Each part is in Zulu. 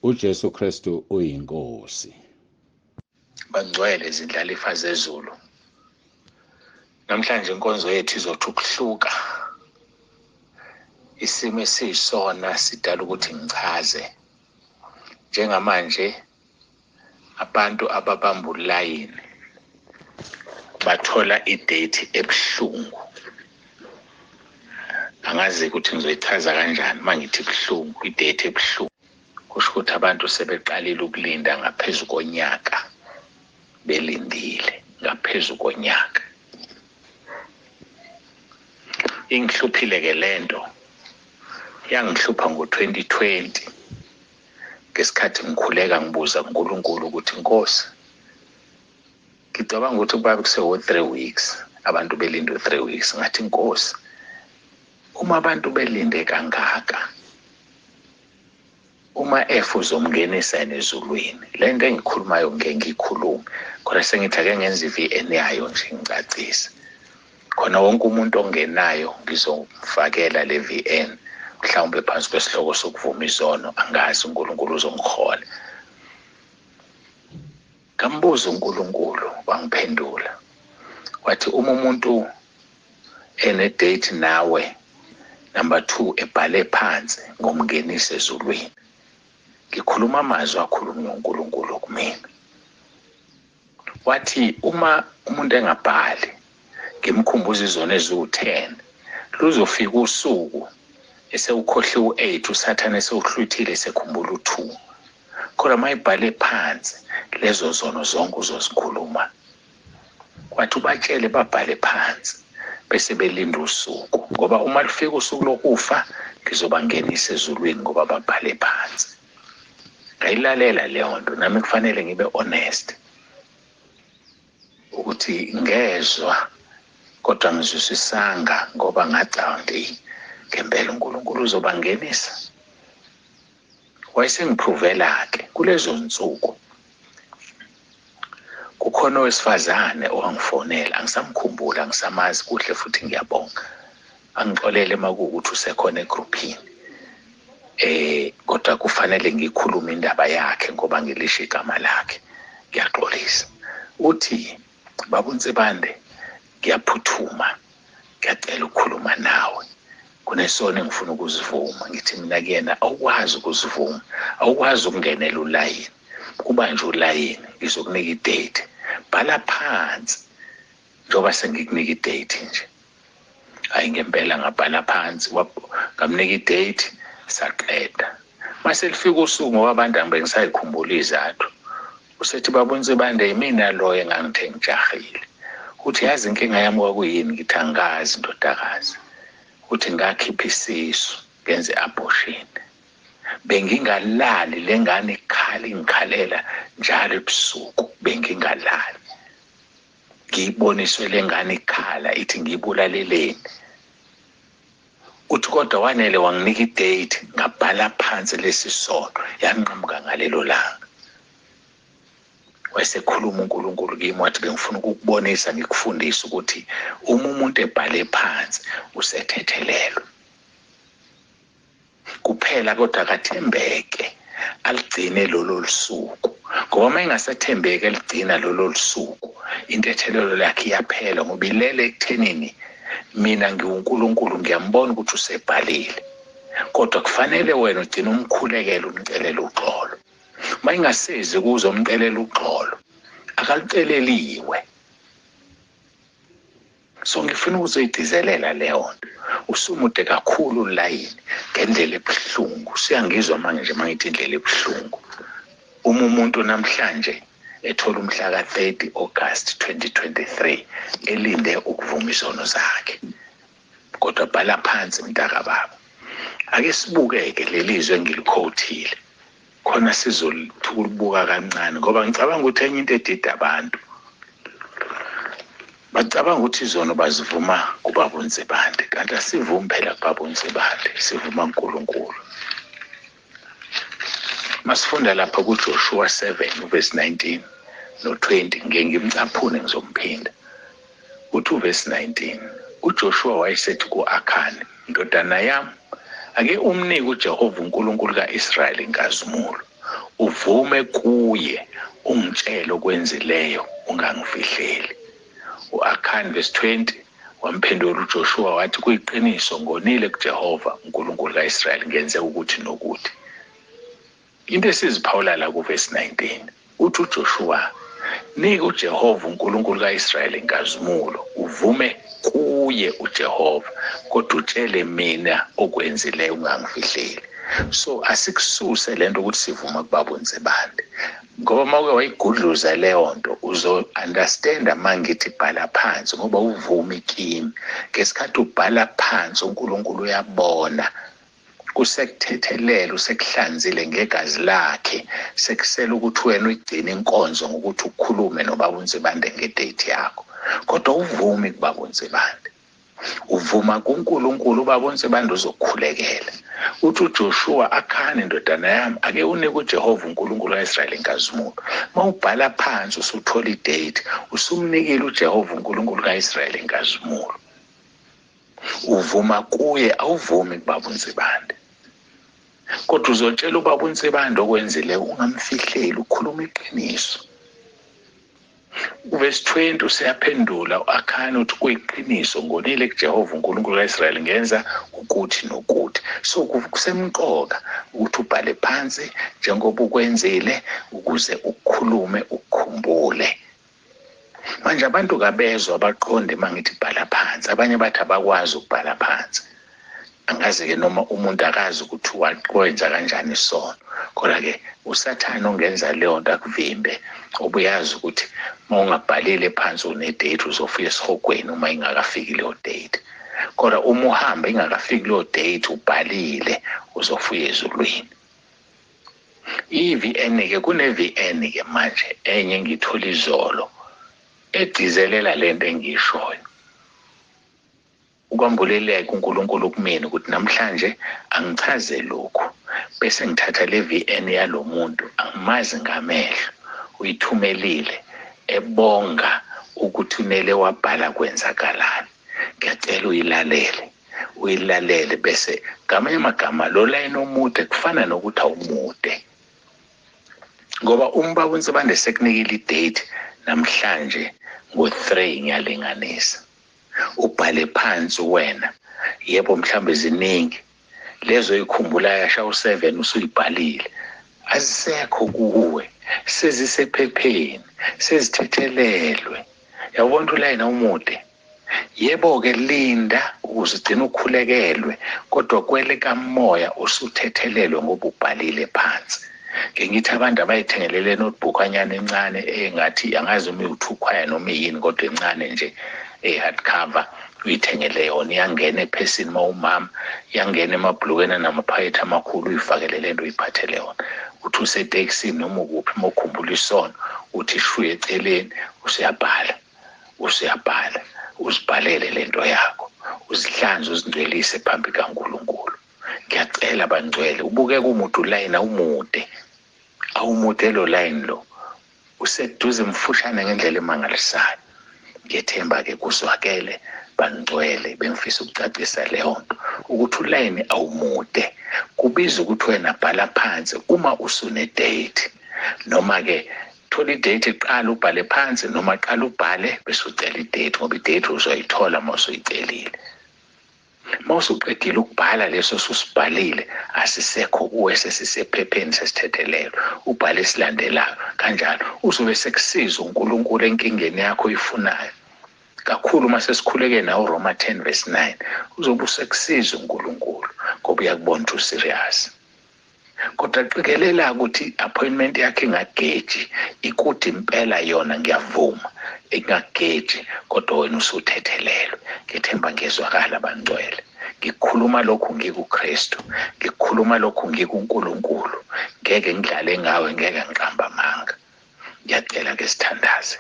uJesu Kristu uyinkosi. Bangcwele izindlalifa zezulu. Namhlanje inkonzo yethu izothi ukuhluka. Isimo esiyisona sidala ukuthi ngichaze. Njengamanje abantu ababamba ulayini bathola idate ebuhlungu. Angazi ukuthi ngizoyichaza kanjani mangithi buhlungu, idate ebuhlungu. Kusho ukuthi abantu sebeqalile ukulinda ngaphezulu konyaka. Belindile ngaphezulu konyaka. Ingihluphile ke lento. Yangihlupha ngo-2020. Ngesikhathi ngikhuleka ngibuza uNkulunkulu ukuthi Nkosi, ngicabanga ukuthi kuba kusewo 3 weeks, abantu belinde 3 weeks. Ngathi Nkosi, uma abantu belinde kangaka, uma uzomngenisa ezulwini, le nto engikhulumayo ngeke ngiyikhulume. Khona sengithi ake ngenze i-VN yayo nje ngicacise. Khona wonke umuntu ongenayo ngizomfakela le VN. Mhlawumbe phansi kwesihloko sokuvuma izono, angazi uNkulunkulu uzongihola. Ngambuza uNkulunkulu wangiphendula. Wathi uma umuntu ene-date nawe, number 2 ebhale phansi ngomngenisa ezulwini. Ngikhuluma amazwi akhulunywa uNkulunkulu kumina. Wathi uma umuntu engabhali, ngimkhumbuza izono eziwu-10, luzofika usuku esewukhohliwe u-8, uSathane esewuhluthile esekhumbula u-2. Khona mayibhale phansi lezo zono zonke uzozikhuluma. Wathi ubatshele babhale phansi bese belinda usuku, ngoba uma lufika usuku lokufa ngizobangenisa ezulwini ngoba babhale phansi. Ngayilalela leyo nto, nami kufanele ngibe honest ukuthi ngezwa kodwa ngizwisisanga ngoba ngacabanga ngempela uNkulunkulu uzobangenisa. Wayesengiphruvela-ke kulezo nsuku. Kukhona owesifazane owangifonela, angisamkhumbula, angisamazi kuhle futhi ngiyabonga. Angixolele makuwukuthi usekhona egruphini. Kodwa kufanele ngikhulume indaba yakhe ngoba ngilisho igama lakhe. Ngiyaxolisa. Uthi, Baba uNtsibande, ngiyaphuthuma, ngiyacela ukukhuluma nawe. Kunesono engifuna ukuzivuma. Ngithi mina kuyena awukwazi ukuzivuma, awukwazi ukungenela ulayini. Kuba nje ulayini, ngizokunika idate. Bhala phansi njengoba sengikunika idate nje. Hayi ngempela ngabhala phansi, ngamnika idate, saqeda. Mase lifika usuku ngoba abantu angibengisayikhumbula izathu. Usethi Baba uNtsibande, yimina lo engangithe ngijahile. Uthi yazi inkinga yami kwakuyini? Ngithi angazi ndodakazi. Uthi ngakhipha isisu, ngenze abortion. Bengingalali, le ngane ikhala ingikhalela njalo ebusuku, bengingalali. Ngiyiboniswe le ngane ikhala ithi ngiyibulaleleni. Uthi kodwa wanele wanginika idate, ngabhala phansi lesi sono, yanqamuka ngalelo langa. Wayesekhuluma uNkulunkulu kimi wathi bengifuna ukukubonisa ngikufundisa ukuthi uma umuntu ebhale phansi usethethelelwe. Kuphela kodwa akathembeke aligcine lolo suku, ngoba uma engasethembeki aligcina lolo suku, intethelelo lakhe iyaphela ngoba ilele ekuthenini mina ngiwuNkulunkulu ngiyambona ukuthi usebhalile. Kodwa kufanele wena ugcine umkhulekela umcelela uxolo. Uma ingasezi kuzo umcelela uxolo, akaluceleliwe. So ngifuna ukuzoyidizelela leyo nto. Usumude kakhulu ulayini ngendlela ebuhlungu. Siyangizwa manje mangithi indlela ebuhlungu. Uma umuntu namhlanje ethola umhla ka-30 August 2023 elinde ukuvuma izono zakhe, kodwa bhala phansi mntaka baba. Ake sibukeke lelizwe engilikhowuthile khona sizolibuka kancane, ngoba ngicabanga ukuthi enye into edida abantu bacabanga ukuthi izono bazivuma kuBaba uNtsibande, kanti asivumi phela kuBaba uNtsibande, sivuma uNkulunkulu. Masifunda lapha kuJoshua 7 verse 19 no-20, ngeke ngimcaphune ngizomphinda. Uthi verse 19, uJoshua wayesethi ku-Akhani, indodana yami, ake umnike uJehova uNkulunkulu ka-Israyeli inkazimulo, uvume kuye ungitshele okwenzileyo ungangifihleli. U-Akhani verse 20 wamphendula uJoshua wathi, kuyiqiniso ngonile kuJehova uNkulunkulu kaIsrayeli ngenze ukuthi nokuthi. Into esiziphawula la kuverse 19 uthi uJoshua, nika uJehova uNkulunkulu kaIsrayeli inkazimulo, uvume kuye uJehova, kodwa utshele mina okwenzileyo ungangifihleli. So asikususe lento ukuthi sivuma kubaba uNtsebande, ngoba mawuke wayigudluza leyo nto uzo-understanda mangithi bhala phansi, ngoba uvumi kimi. Ngesikhathi ubhala phansi uNkulunkulu uyabona, usekuthethelela, usekuhlanzile ngegazi lakhe, sekusela ukuthi wena uyigcine inkonzo ngokuthi ukhulume nobaba uNtsebande ngedate yakho. Kodwa uvumi kubaba uNtsebande, uvuma kuNkulunkulu, ubaba uNtsebande uzokhulekela. Uthi uJoshua, Akhani indodana yami, ake unike uJehova uNkulunkulu kaIsrayeli inkazimulo. Mawubhala phansi usuthola idate, usumnikile uJehova uNkulunkulu kaIsrayeli inkazimulo. Uvuma kuye, awuvumi kubaba uNtsebande. Kodwa uzotshela ubaba uNtsebande okwenzile ungamfihleli, ukhuluma iqiniso. Verse 20 useyaphendula u-Akhani uthi kuyiqiniso ngonile kuJehova uNkulunkulu kaIsrayeli ngenza ukuthi nokuthi. So kusemqoka ukuthi ubhale phansi njengoba ukwenzile ukuze ukhulume ukukhumbule. Manje abantu kabezwa abaqonde mangithi bhala phansi, abanye bathi abakwazi ukubhala phansi. Angazi-ke noma umuntu akazi ukuthi wakwenza kanjani isono, kodwa-ke usathane ongenza leyo nto akuvimbe, ubuyazi ukuthi uma ungabhalile phansi une-date uzofika esihogweni uma ingakafiki leyo date. Kodwa uma uhamba ingakafiki leyo date ubhalile uzofika ezulwini. I-VN-ke kune-VN-ke manje enye ngithola izolo egcizelela lento engiyishoyo. Ukwambuleleka uNkulunkulu kumina ukuthi namhlanje angichaze lokhu, bese ngithatha le VN yalo muntu angimazi ngamehlo, uyithumelile ebonga ukuthi unele wabhala kwenzakalani. Ngiyacela uyilalele bese ngamanye amagama lo line omude kufana nokuthi awumude, ngoba umbaba uNtsebande sekunikile idate namhlanje ngo-3 ngiyalinganisa. Ubhale phansi wena, yebo mhlawumbe ziningi lezo ikhumbulayo asha u7 usuyibhalile, azisekho kuwe, sezisephepheni, sezithethelelwe. Yabona ulayini umude. Yebo-ke linda ukuze ugcine ukhulekelwe, kodwa kwele kamoya usuthethelelwe ngoba ubhalile phansi. Ngithi abantu abayithengelele notebook anyana encane engathi angazi uma uthukwayo noma yini, kodwa encane nje hardcover, uyithengele yona, iyangena ephesini mawumama, iyangena emabhlukweni namaphayethe amakhulu, uyifakele lento uyiphathele yona. Uthi usetekisini noma ukuphi mawukhumbula isono, uthi shuye eceleni usiyabhala, uzibhalele lento yakho, uzihlanze uzingcwelise phambi kaNkulunkulu. Ngiyacela bangcwele, ubuke kumuntu ulayini awumude lo line lo, useduze mfushane ngendlela emangalisayo. Ngiyethemba-ke kuzwakele bangcwele bengifisa ukucacisa leyo nto ukuthi ulayini awumude. Kubiza ukuthi wena bhala phansi uma usune-date, noma-ke thola i-date iqala ubhale phansi, noma qala ubhale bese ucela i-date, ngoba i-date uzoyithola uma usuyicelile. Uma usuqedile ukubhala leso susibhalile asisekho kuwe, sesisephepheni, sesithethelelwe, ubhale esilandelayo. Kanjalo uzobe sekusiza uNkulunkulu enkingeni yakho oyifunayo. Kakhulu uma sesikhuleke nawo Roma 10 verse 9 uzobe usekusiza uNkulunkulu ngoba uyakubona ukuthi userious. Kodwa qikelela ukuthi appointment yakhe ingageji, ikude impela yona, ngiyavuma ingageji, kodwa wena usuthethelelwe. Ngithemba ngezwakala bangcwele. Ngikhuluma lokhu ngikuKristu, ngikhuluma lokhu ngikuNkulunkulu, ngeke ngidlale ngawe, ngeke ngiqamba amanga. Ngiyacela ke sithandaze.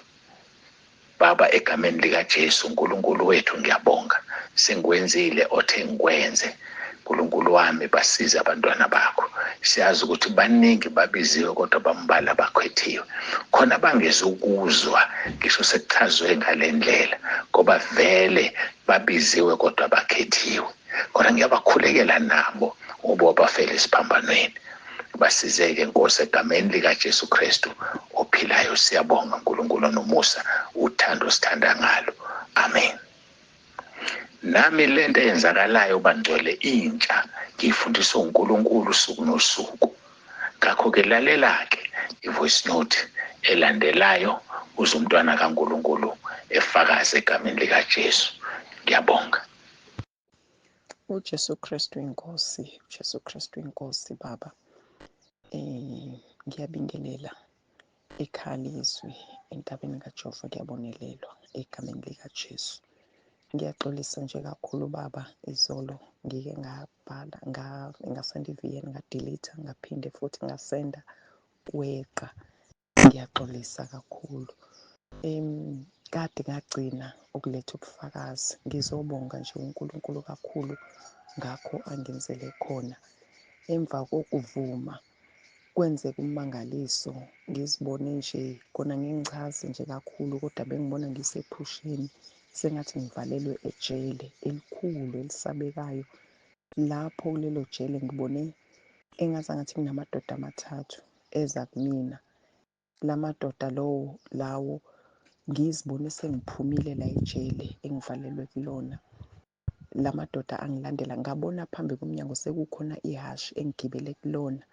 Baba, egameni likaJesu uNkulunkulu wethu, ngiyabonga sengikwenzile othe ngikwenze. Nkulunkulu wami, basiza abantwana bakho. Siyazi ukuthi baningi babiziwe kodwa bambala bakhwethiwe, khona bangezukuzwa ngisho sekuchazwe ngale ndlela, ngoba vele babiziwe kodwa bakhethiwe. Kodwa ngiyabakhulekela nabo ngoba bafele esiphambanweni. basizeke Nkosi egameni likaJesu Kristu ophilayo. Siyabonga uNkulunkulu nomusa uthando sithanda ngalo. Amen. Nami lento eyenzakalayo bangcwele intsha ngifundiswa uNkulunkulu usuku nosuku. Ngakho-ke lalela-ke i-voice note elandelayo uze umntwana kaNkulunkulu efakaze egameni likaJesu. Ngiyabonga. uJesu Kristu inkosi, uJesu Kristu inkosi Baba. Ngiyabingelela ekhaya lizwi entabeni kaJehova, kuyabonelelwa egameni likaJesu. Ngiyaxolisa nje kakhulu Baba, izolo ngike ngabhala ngasenda iVN ngadelete ngaphinde futhi ngasenda weqa. Ngiyaxolisa kakhulu. Kade ngagcina ukuletha ubufakazi. Ngizobonga nje uNkulunkulu kakhulu ngakho angenzele khona. Emva kokuvuma kwenzeka umangaliso, ngizibone nje kona ngingichaze nje kakhulu, kodwa bengibona ngisephusheni sengathi ngivalelwe ejele elikhulu elisabekayo. Lapho kulelo jele ngibone engathi kunamadoda amathathu eza kumina. La madoda lawo ngizibone sengiphumile la ejele engivalelwe kulona. La madoda angilandela, ngabona phambi komnyango sekukhona ihhashi engigibele kulona.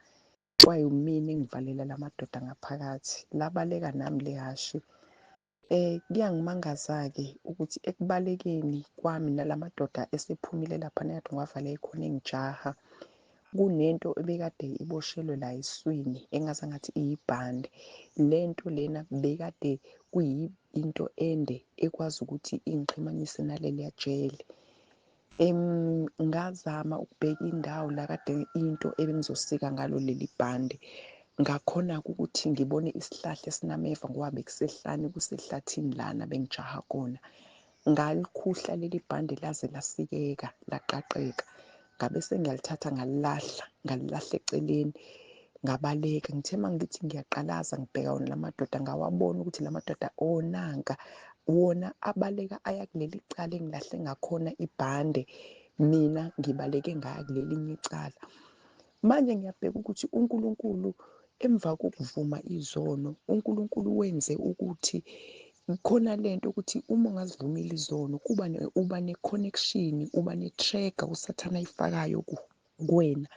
Kwayimina engivalela la madoda ngaphakathi, labaleka nami le hashi. Kuyangimangaza-ke ukuthi ekubalekeni kwami nala madoda esephumile laphana kade ngiwavale khona engijaha, kunento ebekade iboshelwe la eswini engathi iyibhande. Lento lena bekade kuyinto ende ekwazi ukuthi ingixhumanise naleliya jele. Ngazama ukubheka indawo la kade into ebengizosika ngalo leli bhande. Ngakhona-ke ukuthi ngibone isihlahla esinameva ngoba bekusehlane kusehlathini lana bengijaha khona. Ngalikhuhla leli bhande laze lasikeka laqaqeka. Ngabe sengiyalithatha ngalilahla eceleni ngabaleka. Ngithe mangithi ngiyaqalaza ngibheka wona la madoda, ngawabona ukuthi la madoda onanka wona abaleka aya kuleli cala engilahle ngakhona ibhande, mina ngibaleke ngaya kulelinye icala. Manje ngiyabheka ukuthi uNkulunkulu emva kokuvuma izono, uNkulunkulu wenze ukuthi khona lento ukuthi uma ungazivumile izono uba ne-connection, uba ne-tracker usathane ayifakayo kuwena.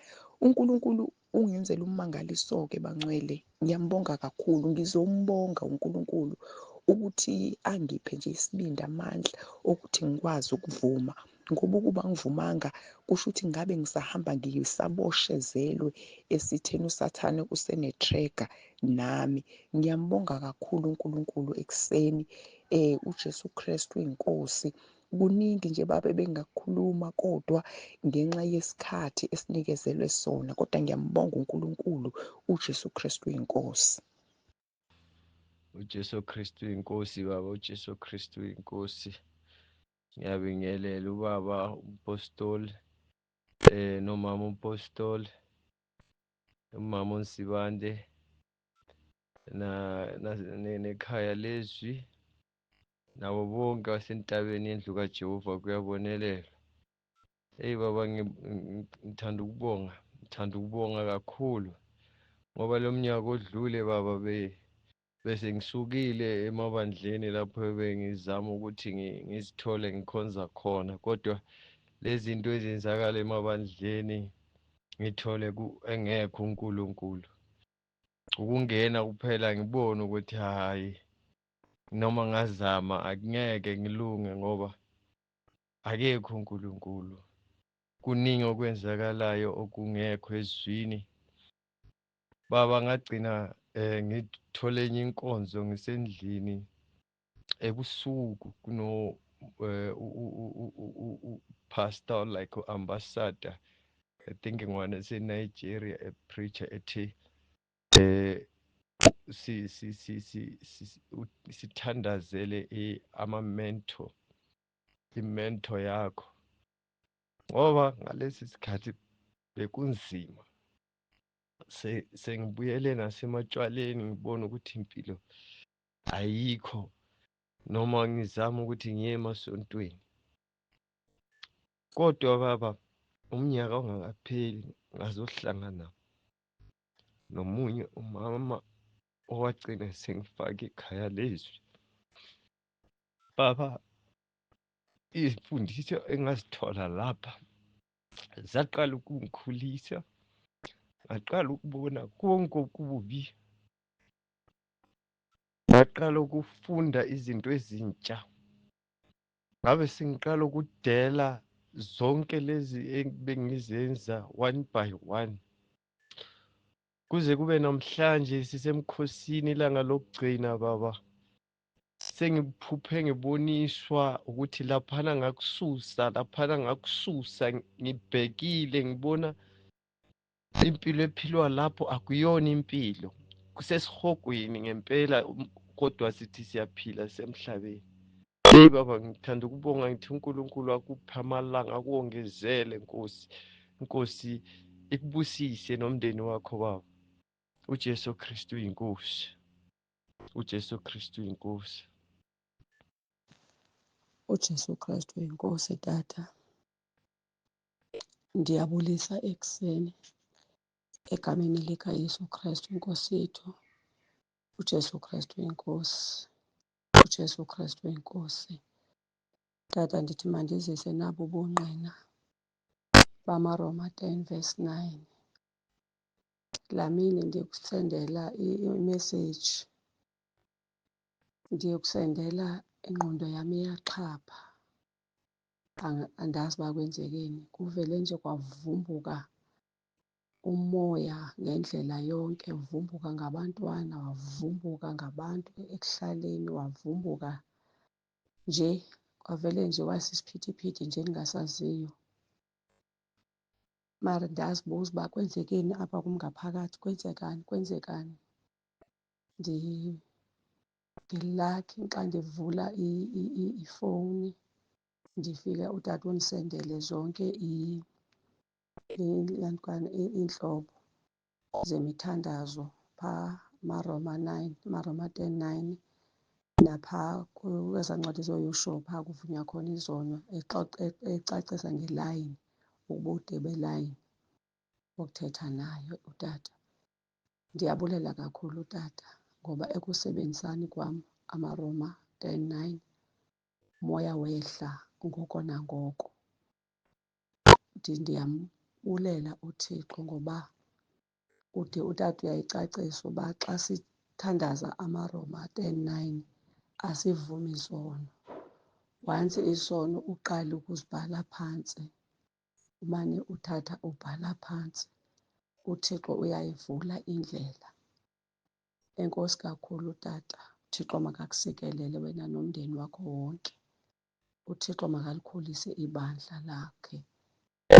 uNkulunkulu ungenzela umangaliso-ke bangcwele. Ngiyambonga kakhulu, ngizombonga uNkulunkulu ukuthi angiphe nje isibindi, amandla okuthi ngikwazi ukuvuma, ngoba ukuba ngivumanga kusho ukuthi ngabe ngisahamba ngisaboshezelwe esitheni usathane usene-tracker nami. Ngiyambonga kakhulu uNkulunkulu ekuseni. uJesu Kristu inkosi. Kuningi nje Baba bengakukhuluma kodwa ngenxa yesikhathi esinikezelwe sona, kodwa ngiyambonga uNkulunkulu. uJesu Kristu inkosi. uJesu Kristu inkosi Baba, uJesu Kristu inkosi. Ngiyabingelela ubaba umpostoli, nomama umpostoli, umama uNsibande nekhaya lezwi, nabo bonke basentabeni yendlu kaJehova kuyabonelelwa. Hey baba, ngithanda ukubonga kakhulu ngoba lo mnyaka odlule baba bese ngisukile emabandleni lapho bengizama ukuthi ngizithole ngikhonza khona, kodwa lezi zinto ezenzakala emabandleni ngithole engekho uNkulunkulu. Ukungena kuphela ngibone ukuthi hayi, noma ngazama akungeke ngilunge ngoba akekho uNkulunkulu. Kuningi okwenzakalayo okungekho ezwini. Baba, ngagcina ngithole enye inkonzo ngisendlini ebusuku pastor like ambassador, I think ngwana eseNigeria, a preacher ethi sithandazele imento yakho, ngoba ngalesi sikhathi bekunzima. Sengibuyele nasematshwaleni ngibona ukuthi impilo ayikho, noma ngizama ukuthi ngiye emasontweni. Kodwa baba, umnyaka ungakapheli ngazohlangana nomunye umama owagcina sengifake ikhaya lezwi. Baba, izimfundiso engazithola lapha zaqala ukungikhulisa, ngaqala ukubona konke okubi, ngaqala ukufunda izinto ezintsha, ngabe sengiqala ukudela zonke lezi ebengizenza one by one, kuze kube namhlanje sisemkhosini ilanga lokugcina. Baba, sengiphuphe ngiboniswa ukuthi laphana ngakususa, ngibhekile ngibona impilo ephilwa lapho akuyona impilo, kusesihogweni ngempela, kodwa sithi siyaphila semhlabeni. Hey baba, ngithanda ukubonga ngithi uNkulunkulu akuphe amalanga akuwongezele Nkosi. Inkosi ikubusise nomndeni wakho baba. uJesu Kristu inkosi. uJesu Kristu inkosi. uJesu Kristu inkosi. Tata, ndiyabulisa ekuseni egameni likaYesu Kristu inkosi yethu. uJesu Kristu inkosi. uJesu Kristu inkosi. Tata, ndithi mandizise nabo ubungqina bamaRoma 10:9. Lamini ndiyokusendela imeseji, ndiyokusendela ingqondo yami iyaxhapha. Andazi uba kwenzekeni, kuvele nje kwavumbuka umoya ngendlela yonke, wavumbuka ngabantwana, wavumbuka ngabantu ekuhlaleni, wavumbuka nje, kwavele nje wasisiphithiphithi nje endingasaziyo. Mara ndazibuza uba kwenzekeni apha kum ngaphakathi, kwenzekani. Ngilakhi xa ndivula ifowuni ndifike utata undisendele zonke iintlobo zemithandazo phaa maRoma 10:9, naphaa kwezaa ncwadi zooYoshua phaa kuvunywa khona izono, ecacisa ngelayini, ubude belayini wokuthetha nayo utata. Ndiyabulela kakhulu utata, ngoba ekusebenzisani kwam amaRoma 10:9 umoya wehla ngoko nangoko. Ndiyambulela uThixo ngoba ude utata uyayicacisa uba xa sithandaza amaRoma 10:9 asivumi izono. Once isono uqale ukuzibhala phantsi, umane uthatha ubhala phantsi, uThixo uyayivula indlela. Enkosi kakhulu tata. uThixo makakusikelele wena nomndeni wakho wonke. uThixo makalikhulise ibandla lakhe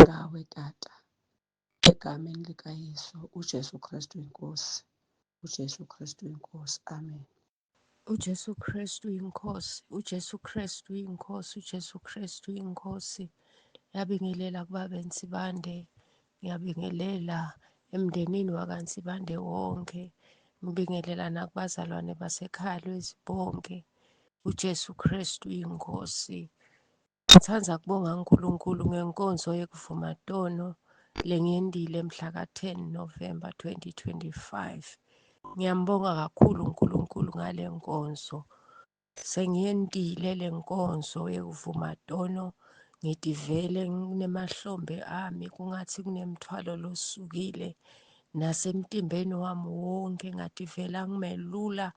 ngawe tata, egameni likaYesu, uJesu Kristu inkosi. uJesu Kristu inkosi. Amen. uJesu Kristu inkosi. uJesu Kristu inkosi. uJesu Kristu inkosi. Ngiyabingelela kubaba Nsibande, ngiyabingelela emndenini wakaNsibande wonke, ngibingelela nakubazalwane basekhaya lwezibonke. uJesu Kristu inkosi. Ngithanda kubonga uNkulunkulu ngenkonzo yekuvumatono lengiyendile mhla ka-10 November 2025. Ngiyambonga kakhulu uNkulunkulu ngale nkonzo. Sengiyendile le nkonzo yekuvumatono, ngithi vele nginemahlombe ami kungathi kunemthwalo losukile nasemtimbeni wami wonke, ngathi vele angimelula,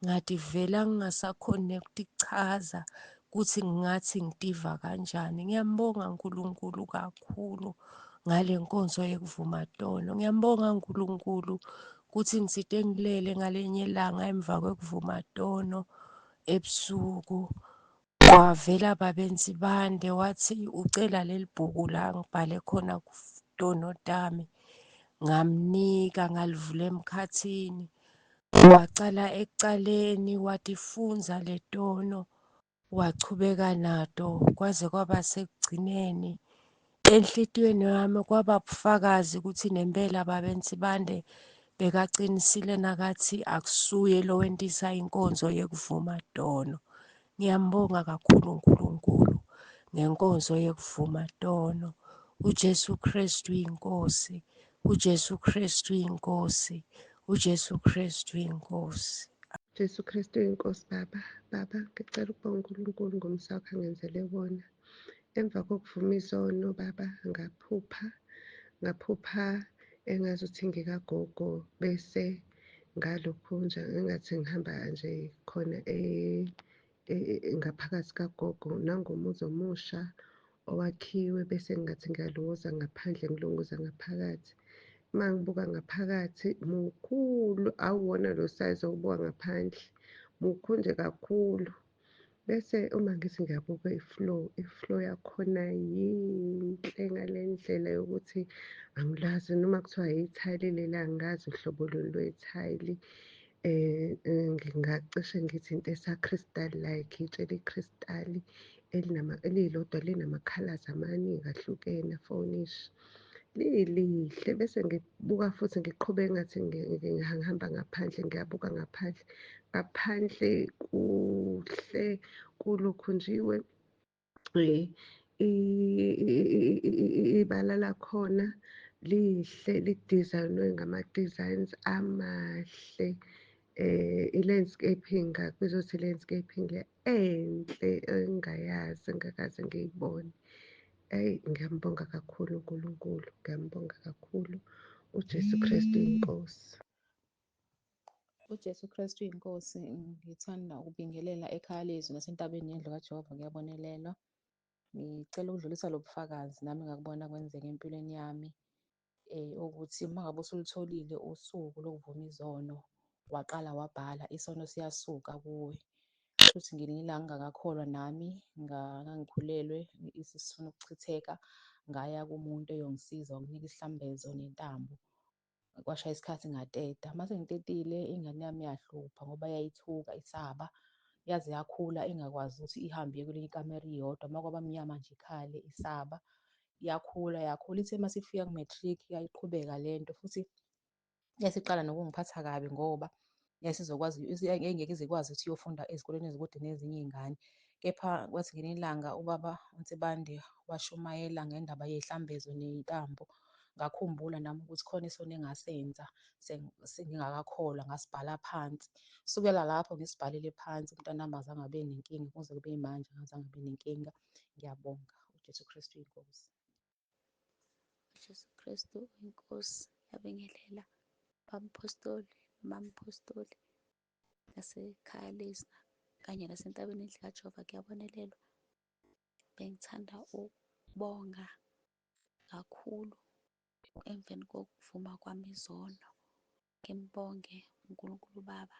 ngathi vele angingasakhoni ukuchaza ukuthi ngathi ngitiva kanjani. Ngiyambonga uNkulunkulu kakhulu ngale nkonzo yekuvumatono. Ngiyambonga uNkulunkulu ukuthi ngiside ngilele ngalenye ilanga emva kwekuvumatono ebusuku, wavela baba Nsibande wathi ucela leli bhuku la ngibhale khona kutono tami, ngamnika, ngalivula emkhathini. Wacala ekucaleni wathi funza le tono, wachubeka nato kwaze kwaba sekugcineni. Enhlitiyweni yami kwaba bufakazi ukuthi nempela baba Nsibande bekacinisile nakathi akusuye lo wentisa inkonzo yekuvumatono. Ngiyambonga kakhulu uNkulunkulu ngenkonzo yekuvumatono. uJesu Kristu inkosi. uJesu Kristu inkosi, uJesu Kristu inkosi. Jesu Kristu inkosi. Baba, ngicela ukubonga uNkulunkulu ngomsa wakho angenzele wona. Emva kokuvuma izono Baba, ngaphupha engazuthi ngikagogo, bese ngalokhu nje engathi ngihamba nje khona ngaphakathi kagogo, nangomuzi omusha owakhiwe, bese ngathi ngiyalunguza ngaphandle ngilunguza ngaphakathi. Uma ngibuka ngaphakathi mukhulu, awuwona lo sayizi owubuka ngaphandle, mukhulu nje kakhulu. Bese uma ngithi ngiyabuka i-floor yakhona yinhle ngale ndlela yokuthi angilazi noma kuthiwa yithayili leli, angazi uhlobo luni lwethayili. Ngingacishe ngithi into esa-crystal like, itshe elikristali elilodwa linama-colours amaningi ahlukene, fonishi. Lihle, bese ngibuka futhi ngiqhubeka engathi ngihamba ngaphandle, ngiyabuka ngaphandle. Ngaphandle kuhle, kulukhunjiwe, ibala lakhona lihle, lidizayinwe ngama-designs amahle. I-landscaping, ngakubizwa ukuthi i-landscaping le enhle engayazi, engakaze ngiyibone. Eyi, ngiyambonga kakhulu uNkulunkulu, ngiyambonga kakhulu. uJesu Kristu inkosi. uJesu Kristu inkosi. Ngithanda ukubingelela ekhaya lezwi nasentabeni yendlu kaJehova kuyabonelelwa. Ngicela ukudlulisa lo bufakazi nami ngakubona kwenzeka empilweni yami, ukuthi uma ngabe usulutholile usuku lokuvuma izono, waqala wabhala isono siyasuka kuwe. Futhi ngelinye ilanga ngingakakholwa nami ngangikhulelwe, isisu sifuna ukuchitheka, ngaya kumuntu eyongisiza wanginika isihlambezo nentambo. Kwashaya isikhathi ngateta. Mase ngitetile ingane yami yahlupha ngoba yayithuka isaba, yaze yakhula ingakwazi ukuthi ihambe iye kwelinye ikamero iyodwa, uma kwaba mnyama nje ikhale isaba. Yakhula ithe mase ifika ku-matric yayiqhubeka lento, futhi yasiqala nokungiphatha kabi ngoba yayingeke ize ikwazi ukuthi iyofunda ezikoleni ezikude nezinye iy'ngane. Kepha kwathi ngelinye ilanga ubaba uNsibande washumayela ngendaba yey'hlambezo ney'ntambo. Ngakhumbula nami ukuthi khona isono engasenza sengingakakholwa, ngasibhala phansi. Sukela lapho ngisibhalile phansi, umntanami azange abe nenkinga, kuze kube yimanje angazange abe nenkinga. Ngiyabonga. uJesu Kristu inkosi. uJesu Kristu inkosi. Ngiyabingelela bamphostoli, mamphostoli, nasekhaya lezwi kanye nasentabeni yendlu kaJehova kuyabonelelwa. Bengithanda ukubonga kakhulu emveni kokuvuma kwami izono. Ngimbonge uNkulunkulu Baba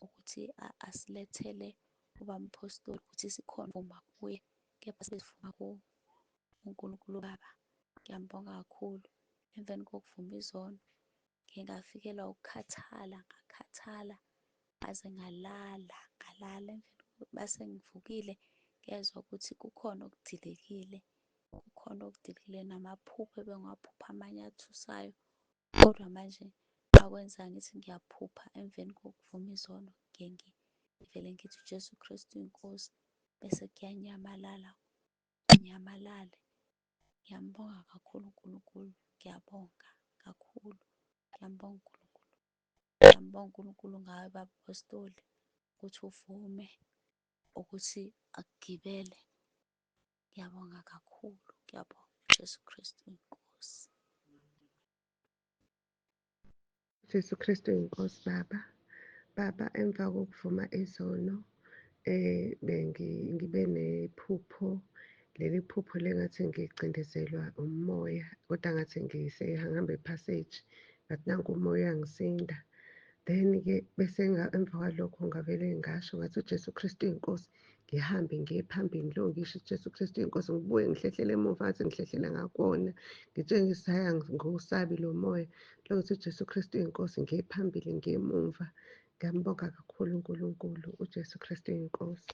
ukuthi asilethele ubamphostoli ukuthi sikhona ukuvuma kuye, kepha sivuma kuNkulunkulu Baba. Ngiyambonga kakhulu. Emveni kokuvuma izono ngingafikelwa ukukhathala, ngakhathala ngaze ngalala. Base ngivukile ngezwa ukuthi kukhona okudilekile, namaphupho ebengiwaphupha amanye athusayo. Kodwa manje akwenza ngithi ngiyaphupha emveni kokuvuma izono, ngivele ngithi uJesu Kristu inkosi, bese kuyanyamalala, nyamalale. Ngiyambonga kakhulu uNkulunkulu, ngiyabonga kakhulu, ngiyambonga uNkulunkulu. Ngiyambonga uNkulunkulu ngawe bapostoli ukuthi uvume ukuthi akugibele. Ngiyabonga kakhulu, ngiyabonga uJesu Kristu inkosi. Jesu Kristu inkosi. Baba, emva kokuvuma izono ngibe nephupho. Leli phupho lengathi ngicindezelwa umoya, kodwa ngathi ngisehamba iphaseji, ngathi nanku umoya uyangisinda. Then-ke bese emva kwalokho ngavele ngasho ngathi uJesu Kristu inkosi, ngihambe ngiye phambili lo ngisho uJesu Kristu inkosi, ngibuye ngihlehlele emuva ngathi ngihlehlela ngakona, ngitshengisa hhayi ngiwusabi lo moya. Lokuthi uJesu Kristu inkosi, ngiye phambili ngiye emuva. Ngiyambonga kakhulu uNkulunkulu, uJesu Kristu inkosi.